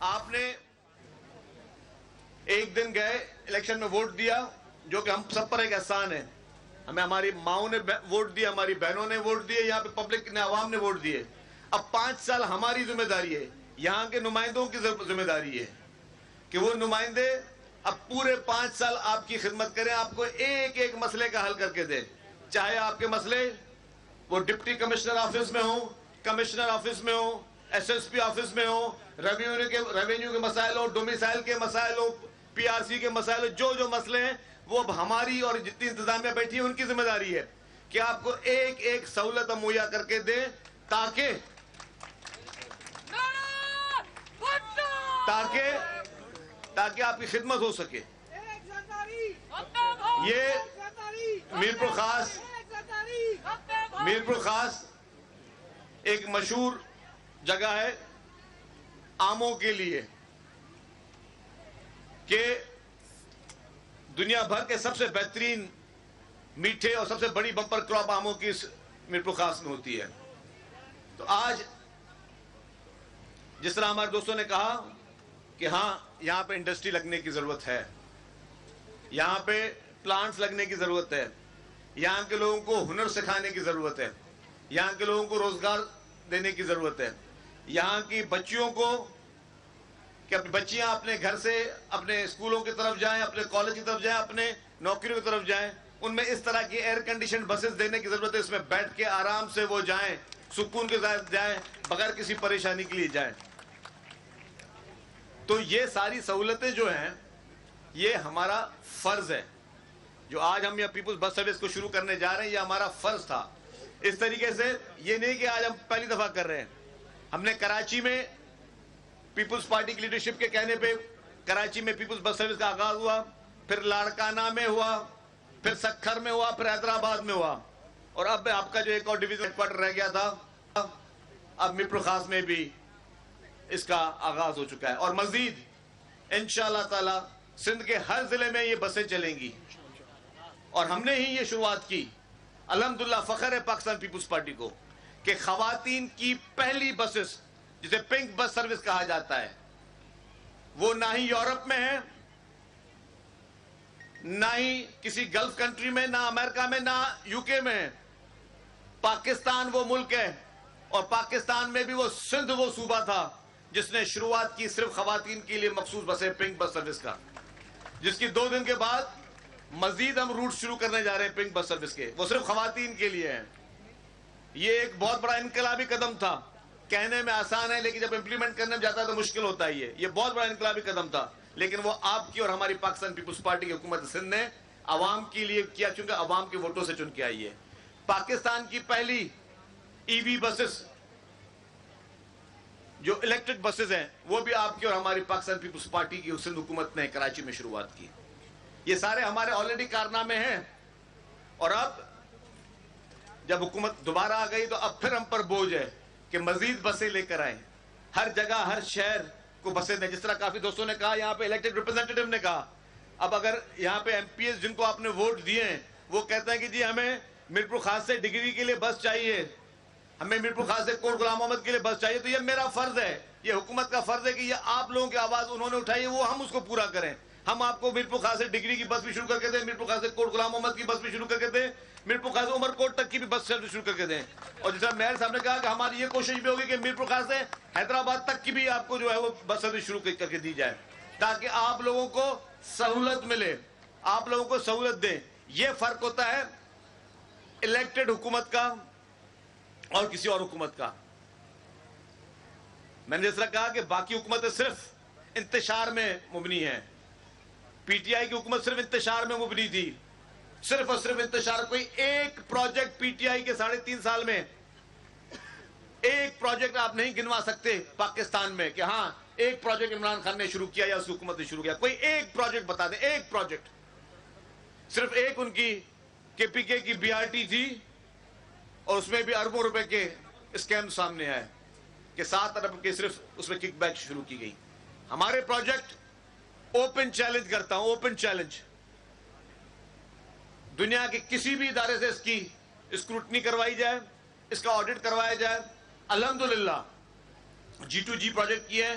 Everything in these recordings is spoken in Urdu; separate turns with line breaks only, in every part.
آپ نے ایک دن گئے الیکشن میں ووٹ دیا جو کہ ہم سب پر ایک احسان ہے. ہمیں ہماری ماؤں نے ووٹ دیا, ہماری بہنوں نے ووٹ دیے, یہاں پہ پبلک نے, عوام نے ووٹ دیے. اب 5 سال ہماری ذمہ داری ہے, یہاں کے نمائندوں کی ذمہ داری ہے کہ وہ نمائندے اب پورے 5 سال آپ کی خدمت کریں, آپ کو ایک ایک مسئلے کا حل کر کے دیں. چاہے آپ کے مسئلے وہ ڈپٹی کمشنر آفس میں ہوں, کمشنر آفس میں ہوں, ایس ایس پی آفس میں ہوں, ریونیو کے مسائل ہوں, ڈومیسائل کے مسائل ہوں, پی آر سی کے مسائل ہوں, جو مسئلے ہیں وہ اب ہماری اور جتنی انتظامیہ بیٹھی ہے ان کی ذمہ داری ہے کہ آپ کو ایک ایک سہولت مہیا کر کے دیں تاکہ آپ کی خدمت ہو سکے. یہ میرپور خاص ایک مشہور جگہ ہے آموں کے لیے کہ دنیا بھر کے سب سے بہترین میٹھے اور سب سے بڑی بمپر کراپ آموں کی اس میرپور خاص میں ہوتی ہے. تو آج جس طرح ہمارے دوستوں نے کہا کہ ہاں یہاں پہ انڈسٹری لگنے کی ضرورت ہے, یہاں پہ پلانٹس لگنے کی ضرورت ہے, یہاں کے لوگوں کو ہنر سکھانے کی ضرورت ہے, یہاں کے لوگوں کو روزگار دینے کی ضرورت ہے, یہاں کی بچیوں کو کہ اپنی بچیاں اپنے گھر سے اپنے اسکولوں کی طرف جائیں, اپنے کالج کی طرف جائیں, اپنے نوکریوں کی طرف جائیں, ان میں اس طرح کی ایئر کنڈیشن بسز دینے کی ضرورت ہے, اس میں بیٹھ کے آرام سے وہ جائیں, سکون کے ساتھ جائیں, بغیر کسی پریشانی کے لیے جائیں. تو یہ ساری سہولتیں جو ہیں یہ ہمارا فرض ہے. جو آج ہم یہ پیپلز بس سروس کو شروع کرنے جا رہے ہیں یہ ہمارا فرض تھا. اس طریقے سے یہ نہیں کہ آج ہم پہلی دفعہ کر رہے ہیں. ہم نے کراچی میں پیپلز پارٹی کی لیڈرشپ کے کہنے پہ کراچی میں پیپلز بس سروس کا آغاز ہوا, پھر لاڑکانہ میں ہوا, پھر سکھر میں ہوا, پھر حیدرآباد میں ہوا, اور اب آپ کا جو ایک اور ڈویژن ہیڈ کوارٹر رہ گیا تھا اب میرپور خاص میں بھی اس کا آغاز ہو چکا ہے. اور مزید انشاءاللہ تعالی سندھ کے ہر ضلع میں یہ بسیں چلیں گی, اور ہم نے ہی یہ شروعات کی. الحمدللہ فخر ہے پاکستان پیپلز پارٹی کو کہ خواتین کی پہلی بسز جسے پنک بس سروس کہا جاتا ہے وہ نہ ہی یورپ میں ہے, نہ ہی کسی گلف کنٹری میں, نہ امریکہ میں, نہ یو کے میں ہے. پاکستان وہ ملک ہے, اور پاکستان میں بھی وہ سندھ وہ صوبہ تھا جس نے شروعات کی صرف خواتین کے لیے مخصوص بسیں پنک بس سروس کا, جس کی 2 دن کے بعد مزید ہم روٹ شروع کرنے جا رہے ہیں پنک بس سروس کے, وہ صرف خواتین کے لیے ہیں. یہ ایک بہت بڑا انقلابی قدم تھا. کہنے میں آسان ہے لیکن جب امپلیمنٹ کرنے میں جاتا ہے تو مشکل ہوتا ہی ہے. یہ بہت بڑا انقلابی قدم تھا, لیکن وہ آپ کی اور ہماری پاکستان پیپلز پارٹی کی حکومت سندھ نے عوام کے لیے کیا, چونکہ عوام کے ووٹوں سے چن کے آئی ہے. پاکستان کی پہلی ای وی بسز جو الیکٹرک بسز ہیں وہ بھی آپ کی اور ہماری پاکستان پیپلز پارٹی کی سندھ حکومت نے کراچی میں شروعات کی. یہ سارے ہمارے آلریڈی کارنامے ہیں, اور اب جب حکومت دوبارہ آ گئی تو اب پھر ہم پر بوجھ ہے کہ مزید بسیں لے کر آئیں, ہر جگہ ہر شہر کو بسیں دیں. جس طرح کافی دوستوں نے کہا, یہاں پہ الیکٹڈ ریپرزینٹیٹیو نے کہا, اب اگر یہاں پہ ایم پی ایس جن کو آپ نے ووٹ دیے ہیں وہ کہتے ہیں کہ جی ہمیں میرپور خاص سے ڈگری کے لیے بس چاہیے, ہمیں میرپور خاص سے کوٹ غلام محمد کے لیے بس چاہیے, تو یہ میرا فرض ہے, یہ حکومت کا فرض ہے کہ یہ آپ لوگوں کی آواز انہوں نے اٹھائی ہے وہ ہم اس کو پورا کریں. ہم آپ کو میرپور خاص سے ڈگری کی بس بھی شروع کر کے دیں, میرپور خاص سے کوٹ غلام محمد کی بس بھی شروع کر کے دیں, میرپور خاص سے عمر کوٹ تک کی بھی بس سروس شروع کر کے دیں. اور جیسا میئر صاحب نے کہا کہ ہماری یہ کوشش بھی ہوگی کہ میرپور خاص سے حیدرآباد تک کی بھی آپ کو جو ہے وہ بس سروس شروع کر کے دی جائے, تاکہ آپ لوگوں کو سہولت ملے, آپ لوگوں کو سہولت دیں. یہ فرق ہوتا ہے الیکٹڈ حکومت کا اور کسی اور حکومت کا. میں نے جس طرح کہا کہ باقی حکومتیں صرف انتشار میں مبنی ہیں, پی ٹی آئی کی حکومت صرف انتشار میں مبنی تھی, صرف اور صرف انتشار. کوئی ایک پروجیکٹ پی ٹی آئی کے 3.5 سال میں ایک پروجیکٹ آپ نہیں گنوا سکتے پاکستان میں کہ ہاں ایک پروجیکٹ عمران خان نے شروع کیا یا اس حکومت نے شروع کیا. کوئی ایک پروجیکٹ بتا دیں, ایک پروجیکٹ. صرف ایک ان کی کے پی کے کی بی آر ٹی تھی, اور اس میں بھی اربوں روپے کے اسکیم سامنے آئے کہ 7 ارب کے صرف اس میں کک بیک شروع کی گئی. ہمارے پروجیکٹ اوپن چیلنج کرتا ہوں, اوپن چیلنج, دنیا کے کسی بھی ادارے سے اس کی اسکروٹنی کروائی جائے, اس کا آڈٹ کروایا جائے. الحمدللہ G2G پروجیکٹ کیے ہیں,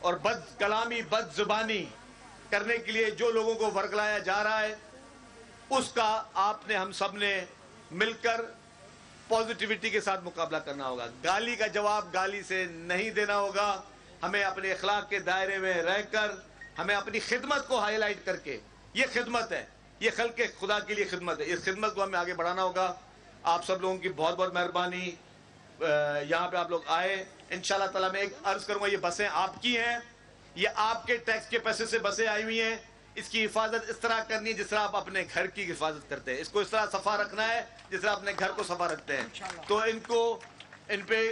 اور بد کلامی بد زبانی کرنے کے لیے جو لوگوں کو ورگلایا جا رہا ہے اس کا آپ نے ہم سب نے مل کر پازیٹیوٹی کے ساتھ مقابلہ کرنا ہوگا. گالی کا جواب گالی سے نہیں دینا ہوگا. ہمیں اپنے اخلاق کے دائرے میں رہ کر ہمیں اپنی خدمت کو ہائی لائٹ کر کے, یہ خدمت ہے, یہ خلق خدا کے لیے خدمت ہے, اس خدمت کو ہمیں آگے بڑھانا ہوگا. آپ سب لوگوں کی بہت بہت مہربانی, یہاں پہ آپ لوگ آئے. انشاءاللہ تعالیٰ میں ایک عرض کروں گا, یہ بسیں آپ کی ہیں, یہ آپ کے ٹیکس کے پیسے سے بسیں آئی ہوئی ہیں. اس کی حفاظت اس طرح کرنی ہے جس طرح آپ اپنے گھر کی حفاظت کرتے ہیں. اس کو اس طرح صفا رکھنا ہے جس طرح اپنے گھر کو صفا رکھتے ہیں. تو ان پہ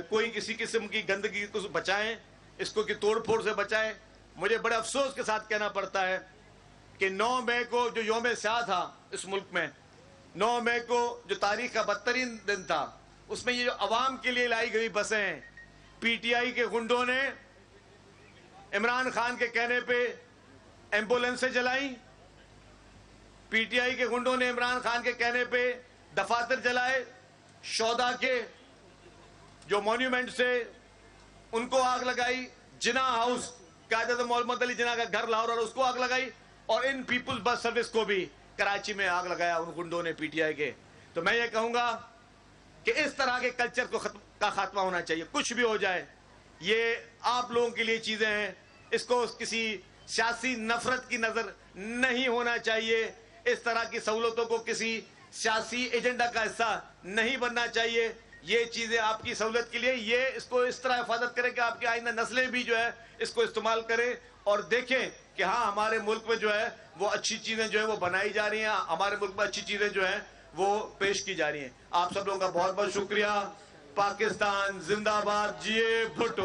کوئی کسی قسم کی گندگی کو بچائیں, اس کو کی توڑ پھوڑ سے بچائیں. مجھے بڑے افسوس کے ساتھ کہنا پڑتا ہے کہ 9 مئی کو جو یوم سیاہ تھا اس ملک میں, 9 مئی کو جو تاریخ کا بدترین دن تھا, اس میں یہ جو عوام کے لیے لائی گئی بسیں ہیں, پی ٹی آئی کے گنڈوں نے عمران خان کے کہنے پہ ایمبولینسیں جلائیں, پی ٹی آئی کے گنڈوں نے عمران خان کے کہنے پہ دفاتر جلائے, شہداء کے جو مونیومنٹ سے ان کو آگ لگائی, جناح ہاؤس قائد محمد علی جناح کا گھر لاہور اور اس کو آگ لگائی, اور ان پیپلز بس سروس کو بھی کراچی میں آگ لگایا ان گنڈوں نے پی ٹی آئی کے. تو میں یہ کہوں گا کہ اس طرح کے کلچر کا خاتمہ ہونا چاہیے. کچھ بھی ہو جائے یہ آپ لوگوں کے لیے چیزیں ہیں, اس کو کسی سیاسی نفرت کی نظر نہیں ہونا چاہیے. اس طرح کی سہولتوں کو کسی سیاسی ایجنڈا کا حصہ نہیں بننا چاہیے. یہ چیزیں آپ کی سہولت کے لیے, یہ اس کو اس طرح حفاظت کریں کہ آپ کی آئندہ نسلیں بھی جو ہے اس کو استعمال کریں اور دیکھیں کہ ہاں ہمارے ملک میں جو ہے وہ اچھی چیزیں جو ہیں وہ بنائی جا رہی ہیں, ہمارے ملک میں اچھی چیزیں جو ہیں وہ پیش کی جا رہی ہیں. آپ سب لوگوں کا بہت بہت شکریہ. پاکستان زندہ باد, جیے بھٹو.